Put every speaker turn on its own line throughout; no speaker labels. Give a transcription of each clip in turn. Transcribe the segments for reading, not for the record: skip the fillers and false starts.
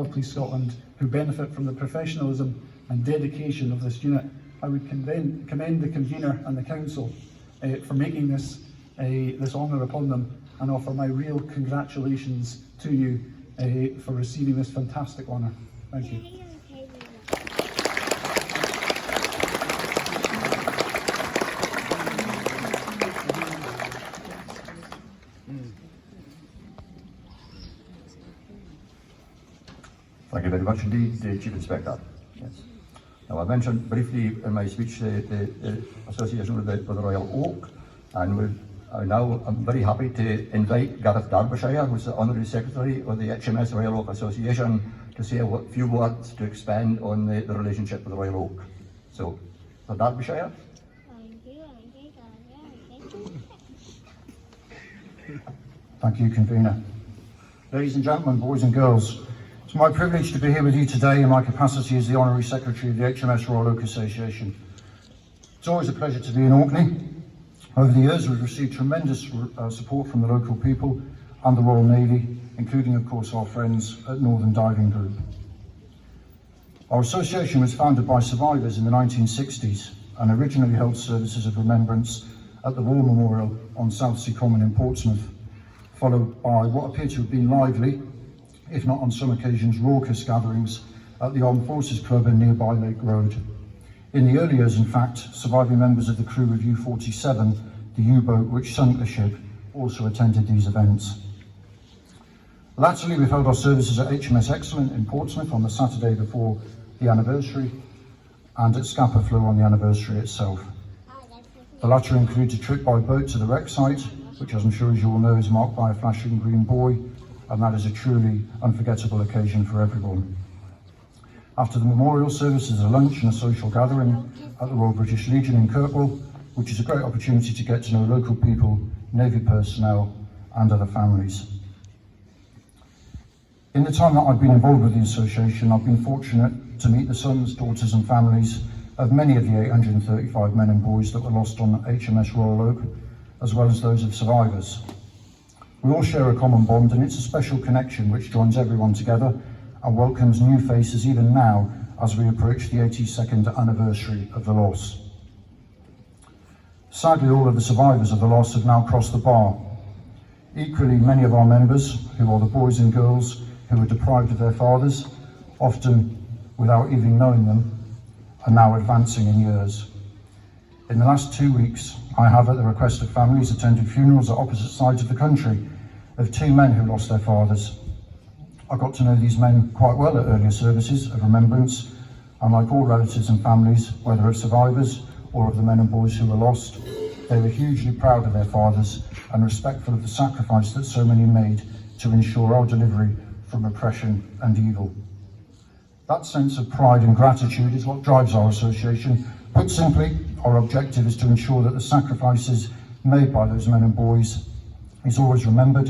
of Police Scotland who benefit from the professionalism and dedication of this unit. I would commend the convener and the council for making this honour upon them, and offer my real congratulations to you for receiving this fantastic honour. Thank you.
Thank you very much indeed, Chief Inspector. Yes. Now, I mentioned briefly in my speech the association with the Royal Oak, and I'm very happy to invite Gareth Derbyshire, who's the Honorary Secretary of the HMS Royal Oak Association, to say a few words to expand on the relationship with the Royal Oak. So, for Derbyshire.
Thank you, Convener. Ladies and gentlemen, boys and girls, it's my privilege to be here with you today in my capacity as the Honorary Secretary of the HMS Royal Oak Association. It's always a pleasure to be in Orkney. Over the years, we've received tremendous support from the local people and the Royal Navy, including, of course, our friends at Northern Diving Group. Our association was founded by survivors in the 1960s and originally held services of remembrance at the War Memorial on Southsea Common in Portsmouth, followed by what appear to have been lively, if not on some occasions raucous, gatherings at the Armed Forces Club in nearby Lake Road. In the early years, in fact, surviving members of the crew of U-47, the U-boat which sunk the ship, also attended these events. Latterly, we've held our services at HMS Excellent in Portsmouth on the Saturday before the anniversary, and at Scapa Flow on the anniversary itself. The latter includes a trip by boat to the wreck site, which, as I'm sure as you all know, is marked by a flashing green buoy, and that is a truly unforgettable occasion for everyone. After the memorial service is a lunch and a social gathering at the Royal British Legion in Kirkwall, which is a great opportunity to get to know local people, Navy personnel and other families. In the time that I've been involved with the association, I've been fortunate to meet the sons, daughters and families of many of the 835 men and boys that were lost on HMS Royal Oak, as well as those of survivors. We all share a common bond, and it's a special connection which joins everyone together and welcomes new faces even now as we approach the 82nd anniversary of the loss. Sadly, all of the survivors of the loss have now crossed the bar. Equally, many of our members, who are the boys and girls who were deprived of their fathers, often without even knowing them, are now advancing in years. In the last 2 weeks, I have, at the request of families, attended funerals at opposite sides of the country of 2 men who lost their fathers. I got to know these men quite well at earlier services of remembrance, and like all relatives and families, whether of survivors or of the men and boys who were lost, they were hugely proud of their fathers and respectful of the sacrifice that so many made to ensure our delivery from oppression and evil. That sense of pride and gratitude is what drives our association. Put simply, our objective is to ensure that the sacrifices made by those men and boys is always remembered,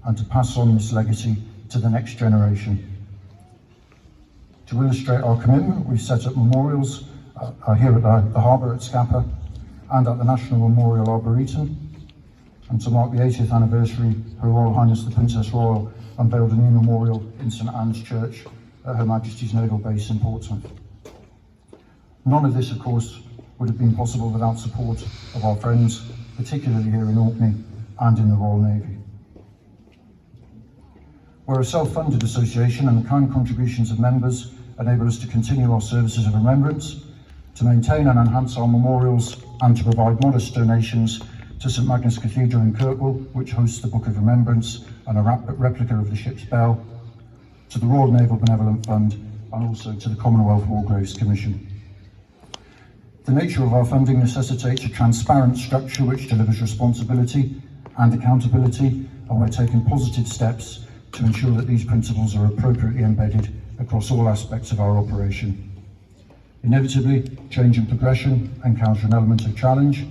and to pass on this legacy to the next generation. To illustrate our commitment, we've set up memorials here at the harbour at Scapa and at the National Memorial Arboretum. And to mark the 80th anniversary, Her Royal Highness the Princess Royal unveiled a new memorial in St Anne's Church at Her Majesty's Naval Base in Portsmouth. None of this, of course, would have been possible without support of our friends, particularly here in Orkney and in the Royal Navy. We're a self-funded association, and the kind contributions of members enable us to continue our services of remembrance, to maintain and enhance our memorials, and to provide modest donations to St Magnus Cathedral in Kirkwall, which hosts the Book of Remembrance and a replica of the ship's bell, to the Royal Naval Benevolent Fund, and also to the Commonwealth War Graves Commission. The nature of our funding necessitates a transparent structure which delivers responsibility and accountability, and we're taking positive steps to ensure that these principles are appropriately embedded across all aspects of our operation. Inevitably, change and progression encounter an element of challenge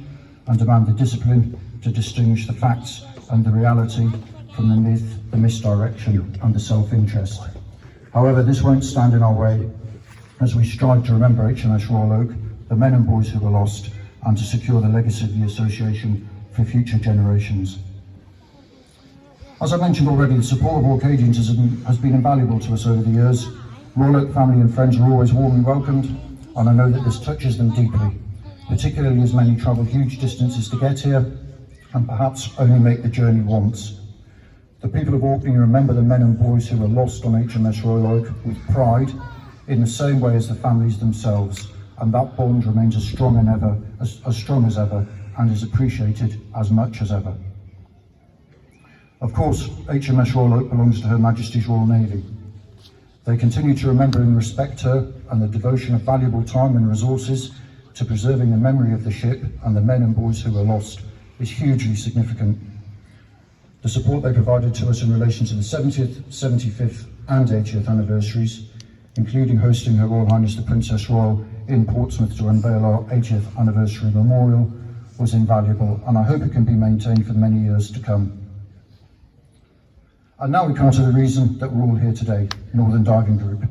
and demand the discipline to distinguish the facts and the reality from the myth, the misdirection and the self-interest. However, this won't stand in our way as we strive to remember HMS Royal Oak, the men and boys who were lost, and to secure the legacy of the association for future generations. As I mentioned already, the support of Orcadians has been invaluable to us over the years. Royal Oak family and friends are always warmly welcomed, and I know that this touches them deeply, particularly as many travel huge distances to get here and perhaps only make the journey once. The people of Orkney remember the men and boys who were lost on HMS Royal Oak with pride, in the same way as the families themselves, and that bond remains as strong as ever, and is appreciated as much as ever. Of course, HMS Royal Oak belongs to Her Majesty's Royal Navy. They continue to remember and respect her, and the devotion of valuable time and resources to preserving the memory of the ship and the men and boys who were lost is hugely significant. The support they provided to us in relation to the 70th, 75th and 80th anniversaries, including hosting Her Royal Highness the Princess Royal in Portsmouth to unveil our 80th anniversary memorial, was invaluable, and I hope it can be maintained for many years to come. And now we come to the reason that we're all here today, Northern Diving Group.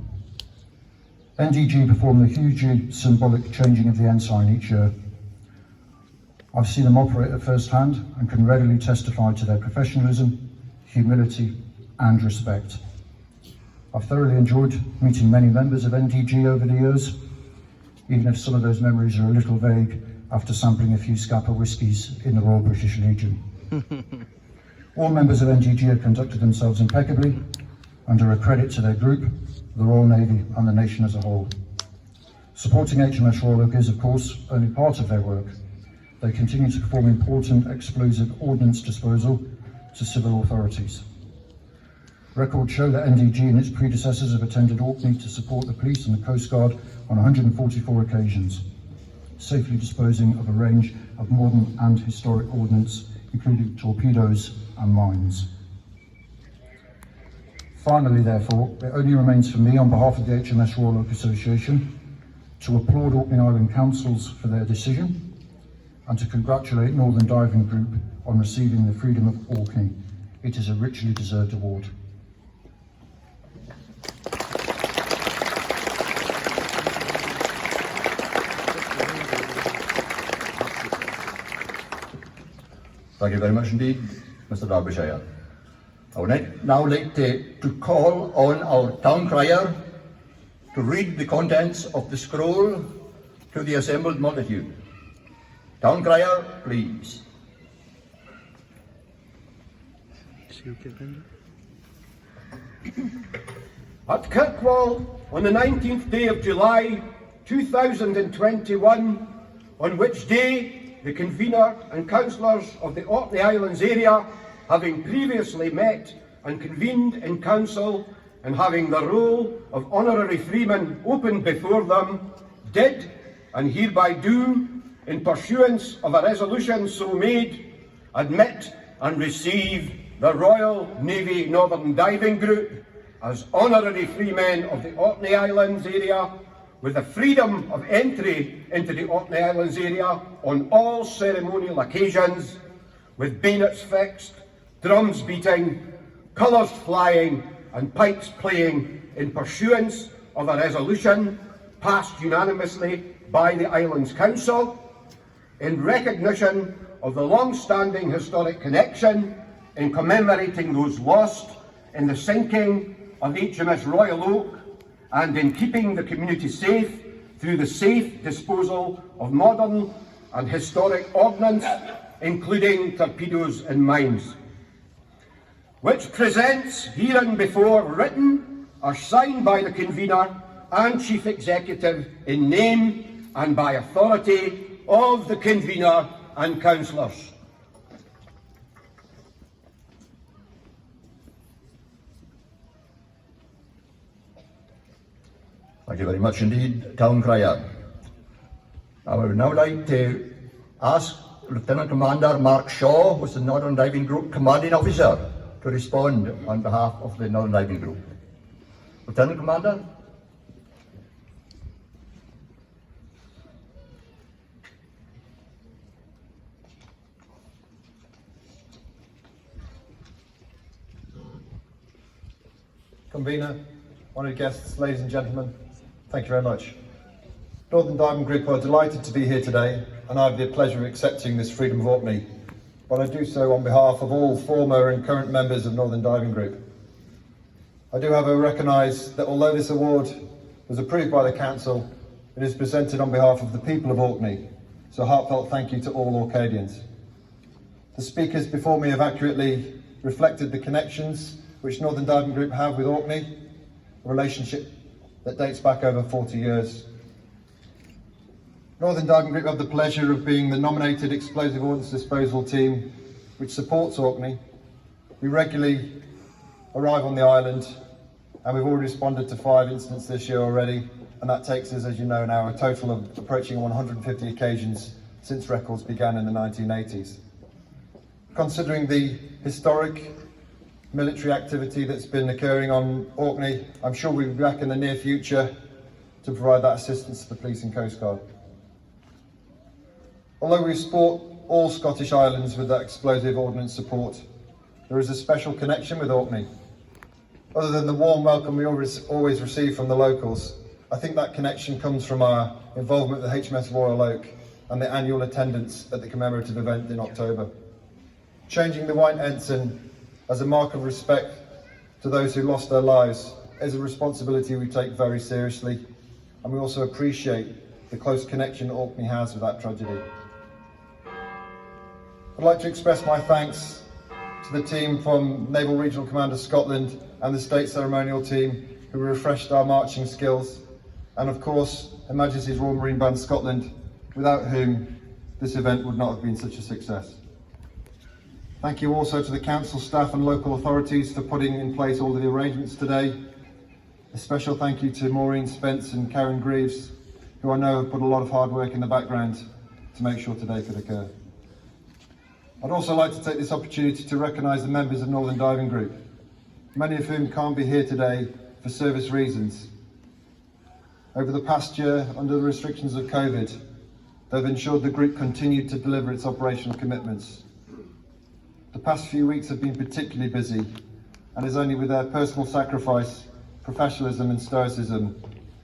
NDG perform the hugely symbolic changing of the ensign each year. I've seen them operate at first hand and can readily testify to their professionalism, humility and respect. I've thoroughly enjoyed meeting many members of NDG over the years, even if some of those memories are a little vague after sampling a few Scapa whiskies in the Royal British Legion. All members of NDG have conducted themselves impeccably and are a credit to their group, the Royal Navy and the nation as a whole. Supporting HMS Royal Oak is, of course, only part of their work. They continue to perform important explosive ordnance disposal to civil authorities. Records show that NDG and its predecessors have attended Orkney to support the police and the Coast Guard on 144 occasions, safely disposing of a range of modern and historic ordnance, including torpedoes and mines. Finally, therefore, it only remains for me, on behalf of the HMS Royal Oak Association, to applaud Orkney Island Councils for their decision and to congratulate Northern Diving Group on receiving the Freedom of Orkney. It is a richly deserved award.
Thank you very much indeed, Mr. Derbyshire. I would now like to call on our town crier to read the contents of the scroll to the assembled multitude. Town crier, please.
At Kirkwall, on the 19th day of July 2021, on which day the convener and councillors of the Orkney Islands area, having previously met and convened in council and having the role of honorary freemen opened before them, did and hereby do, in pursuance of a resolution so made, admit and receive the Royal Navy Northern Diving Group as honorary freemen of the Orkney Islands area, with the freedom of entry into the Orkney Islands area on all ceremonial occasions, with bayonets fixed, drums beating, colours flying and pipes playing, in pursuance of a resolution passed unanimously by the Islands Council, in recognition of the long-standing historic connection in commemorating those lost in the sinking of HMS Royal Oak, and in keeping the community safe through the safe disposal of modern and historic ordnance, including torpedoes and mines. Which presents hereinbefore written are signed by the convener and chief executive in name and by authority of the convener and councillors.
Thank you very much indeed, Town Crier. I would now like to ask Lieutenant Commander Mark Shaw, who is the Northern Diving Group Commanding Officer, to respond on behalf of the Northern Diving Group. Lieutenant Commander.
Convener, honoured guests, ladies and gentlemen, thank you very much. Northern Diving Group are delighted to be here today, and I have the pleasure of accepting this Freedom of Orkney but I do so on behalf of all former and current members of Northern Diving Group. I do, however, recognise that although this award was approved by the Council, it is presented on behalf of the people of Orkney, so a heartfelt thank you to all Orcadians. The speakers before me have accurately reflected the connections which Northern Diving Group have with Orkney, a relationship that dates back over 40 years. Northern Diving Group have the pleasure of being the nominated explosive ordnance disposal team which supports Orkney. We regularly arrive on the island, and we've already responded to 5 incidents this year already, and that takes us, as you know now, a total of approaching 150 occasions since records began in the 1980s. Considering the historic military activity that's been occurring on Orkney, I'm sure we'll be back in the near future to provide that assistance to the police and Coast Guard. Although we support all Scottish islands with that explosive ordnance support, there is a special connection with Orkney. Other than the warm welcome we always receive from the locals, I think that connection comes from our involvement with the HMS Royal Oak and the annual attendance at the commemorative event in October. Changing the white ensign as a mark of respect to those who lost their lives is a responsibility we take very seriously, and we also appreciate the close connection Orkney has with that tragedy. I'd like to express my thanks to the team from Naval Regional Commander Scotland and the State Ceremonial Team who refreshed our marching skills, and of course Her Majesty's Royal Marine Band Scotland, without whom this event would not have been such a success. Thank you also to the Council staff and local authorities for putting in place all of the arrangements today. A special thank you to Maureen Spence and Karen Greaves, who I know have put a lot of hard work in the background to make sure today could occur. I'd also like to take this opportunity to recognise the members of Northern Diving Group, many of whom can't be here today for service reasons. Over the past year, under the restrictions of COVID, they've ensured the group continued to deliver its operational commitments. The past few weeks have been particularly busy, and it's only with their personal sacrifice, professionalism and stoicism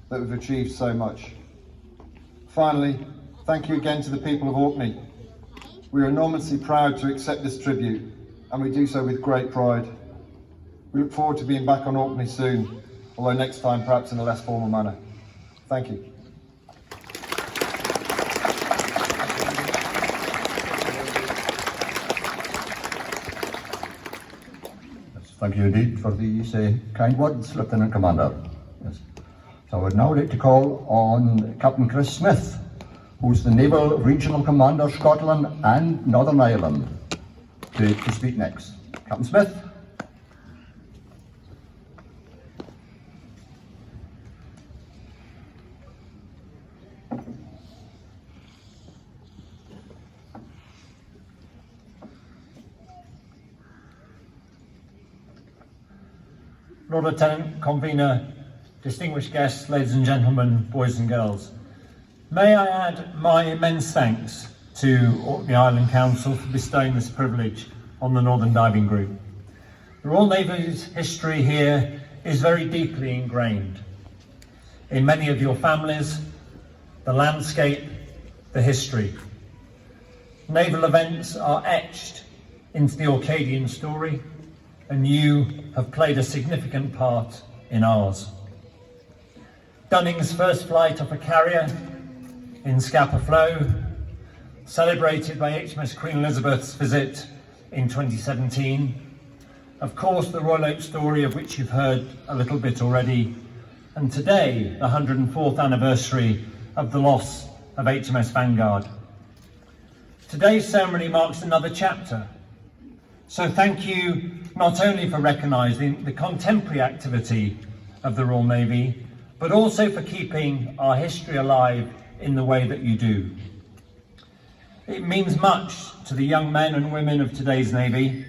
that we've achieved so much. Finally, thank you again to the people of Orkney. We are enormously proud to accept this tribute, and we do so with great pride. We look forward to being back on Orkney soon, although next time perhaps in a less formal manner. Thank you.
Thank you indeed for these kind words, Lieutenant Commander. Yes. So I would now like to call on Captain Chris Smith, who's the Naval Regional Commander, Scotland and Northern Ireland, to speak next. Captain Smith.
Lord Lieutenant, Convener, distinguished guests, ladies and gentlemen, boys and girls. May I add my immense thanks to Orkney Island Council for bestowing this privilege on the Northern Diving Group. The Royal Navy's history here is very deeply ingrained in many of your families, the landscape, the history. Naval events are etched into the Orcadian story, and you have played a significant part in ours. Dunning's first flight off a carrier in Scapa Flow, celebrated by HMS Queen Elizabeth's visit in 2017. Of course, the Royal Oak story, of which you've heard a little bit already, and today, the 104th anniversary of the loss of HMS Vanguard. Today's ceremony marks another chapter. So thank you not only for recognising the contemporary activity of the Royal Navy, but also for keeping our history alive in the way that you do. It means much to the young men and women of today's Navy.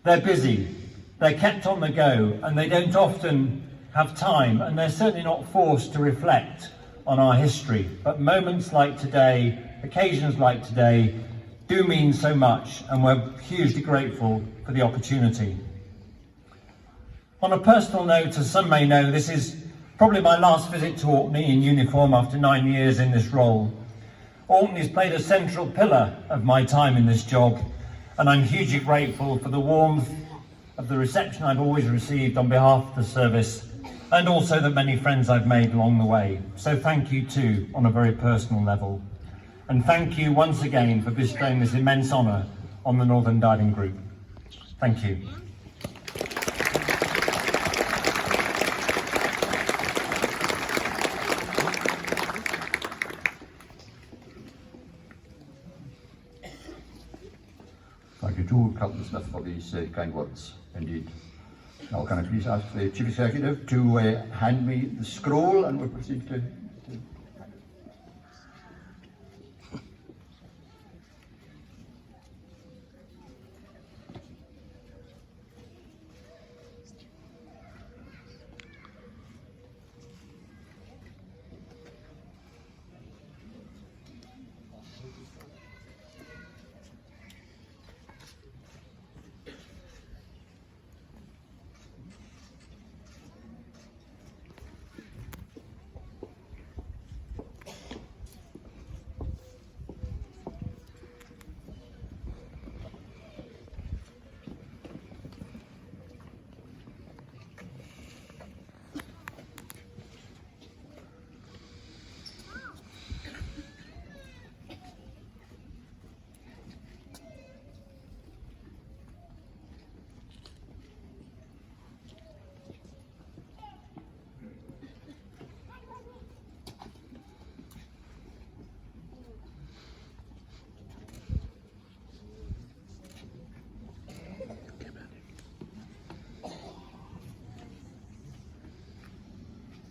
They're busy, they're kept on the go, and they don't often have time, and they're certainly not forced to reflect on our history. But moments like today, occasions like today, do mean so much, and we're hugely grateful for the opportunity. On a personal note, as some may know, this is probably my last visit to Orkney in uniform after 9 years in this role. Orkney's played a central pillar of my time in this job, and I'm hugely grateful for the warmth of the reception I've always received on behalf of the service, and also the many friends I've made along the way. So thank you too, on a very personal level. And thank you once again for bestowing this immense honour on the Northern Diving Group. Thank you.
Thank you too, Captain Smith, for these kind words, indeed. Now, can I please ask the Chief Executive to hand me the scroll, and we'll proceed to...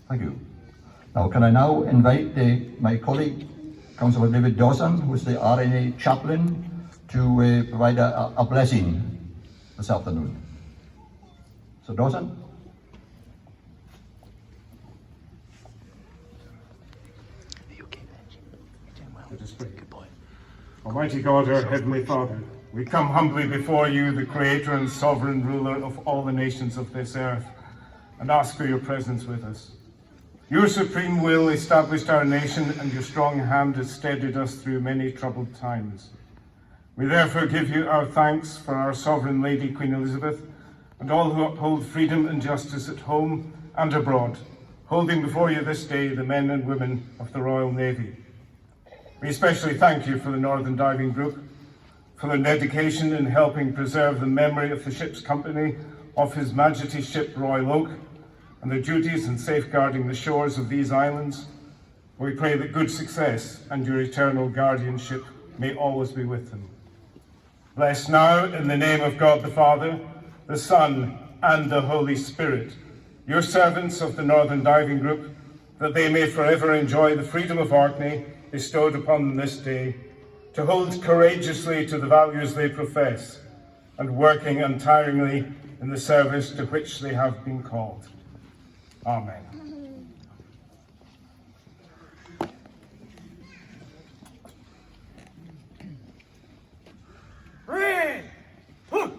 Thank you. Now, can I now invite my colleague, Councillor David Dawson, who is the RNA chaplain, to provide a blessing this afternoon. So, Dawson?
Let us pray. Almighty God, our Heavenly Father, we come humbly before you, the Creator and Sovereign Ruler of all the nations of this earth, and ask for your presence with us. Your supreme will established our nation, and your strong hand has steadied us through many troubled times. We therefore give you our thanks for our Sovereign Lady, Queen Elizabeth, and all who uphold freedom and justice at home and abroad, holding before you this day the men and women of the Royal Navy. We especially thank you for the Northern Diving Group, for their dedication in helping preserve the memory of the ship's company of His Majesty's ship Royal Oak, and their duties in safeguarding the shores of these islands. We pray that good success and your eternal guardianship may always be with them. Bless now, in the name of God the Father, the Son, and the Holy Spirit, your servants of the Northern Diving Group, that they may forever enjoy the freedom of Orkney bestowed upon them this day, to hold courageously to the values they profess, and working untiringly in the service to which they have been called. Amen.
Ready! Hook!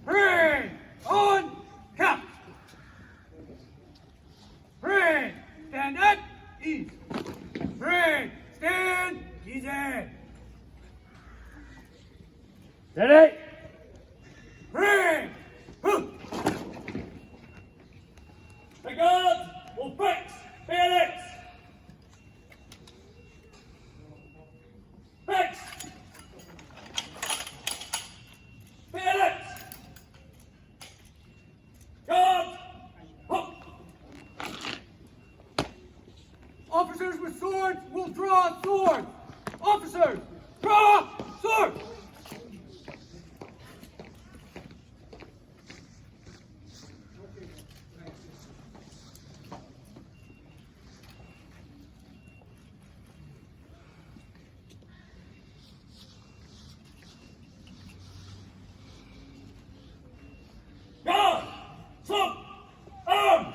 Ready! On! Cap! Ready! Stand up! Easy! Ready! Stand! Easy! Ready! Ready! Hook! The guards will fix bayonets! Fix! Bayonets! Guards! Hook! Officers with swords will draw swords! Officers! Draw swords! Guard! Stop! Arm!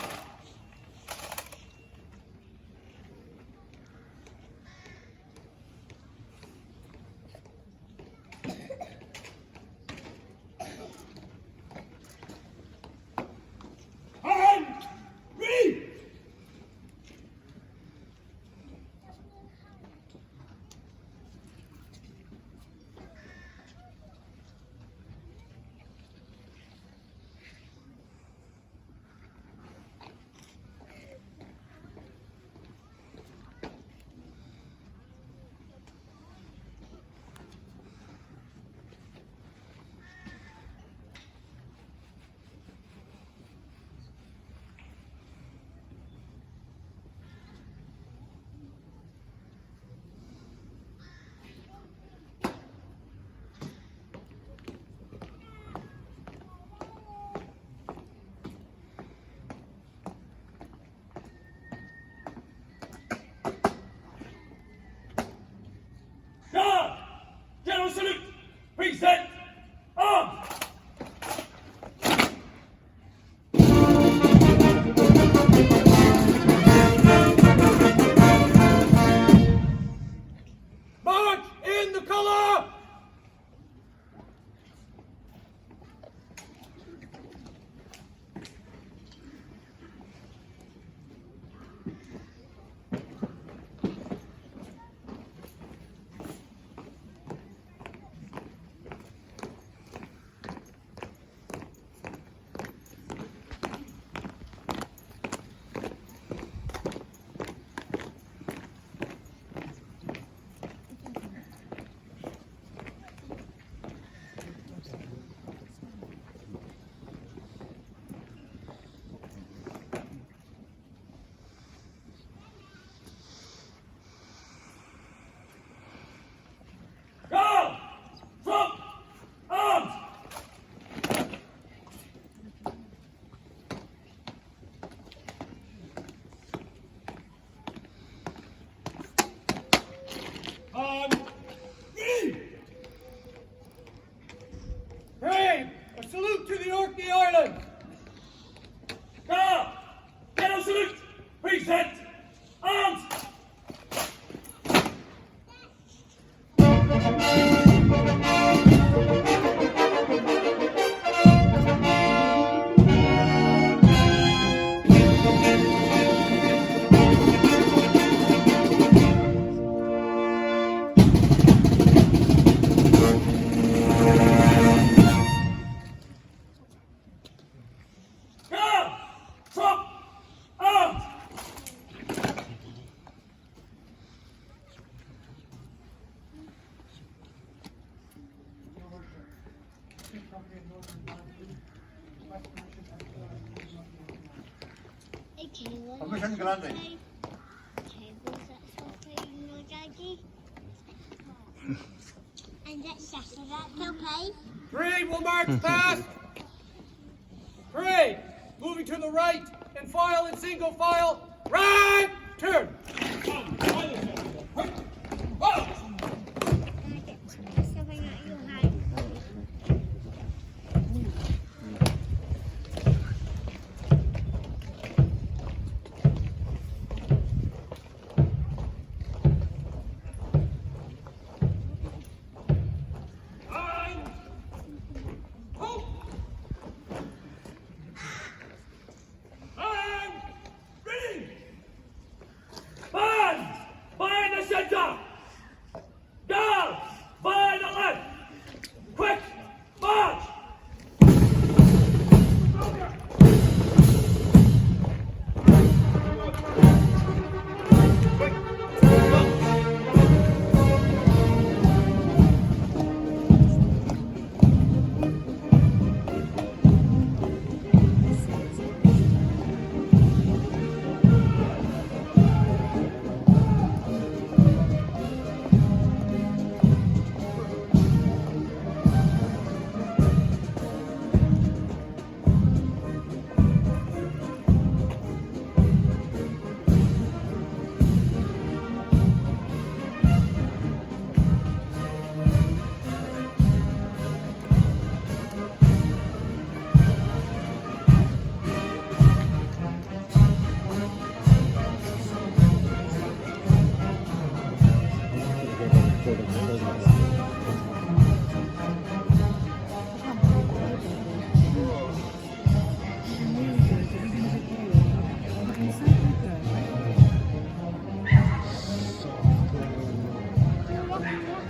Permission granted.
And that's okay.
3 will march past. 3, moving to the right, in file, in single file. Right, turn.